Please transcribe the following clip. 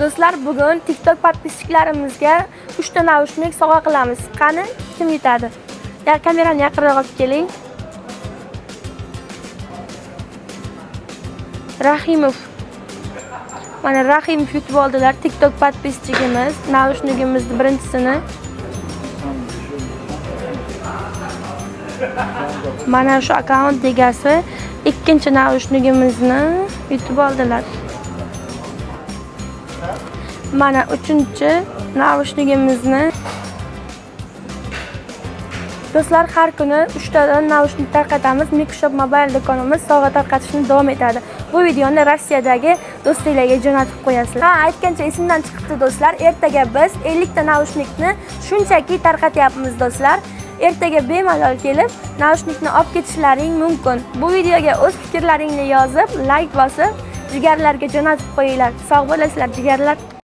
Do'stlar, bugun TikTok podpischiklarimizga 3 ta naushnik sovg'a qilamiz. Qani, kim yutadi? Kamerani yaqinroq olib keling. Rahimov. Mana Rahimov yutib oldilar. TikTok podpischigimiz naushnikimizni birinchisini. Mana shu akkaunt egasi ikkinchi naushnikimizni yutib oldilar. Mana uchinchi naushnikimizni. Do'stlar, har kuni 3 tadan naushnik tarqatamiz. Microshop Mobile do'konimiz sovg'a tarqatishni davom etadi. Bu videoni Rossiyadagi do'stinglarga jo'natib qo'yasizlar. Aytgancha esimdan chiqibdi do'stlar. Ertaga biz 50 ta naushnikni shunchaki tarqatyapmiz do'stlar. Ertaga bemalol kelib, naushnikni olib ketishlaring mumkin. Bu videoga o'z fikrlaringni yozib, like bosib, jigarlarga jo'natib qo'yinglar. Sog' bo'lasizlar, jigarlar.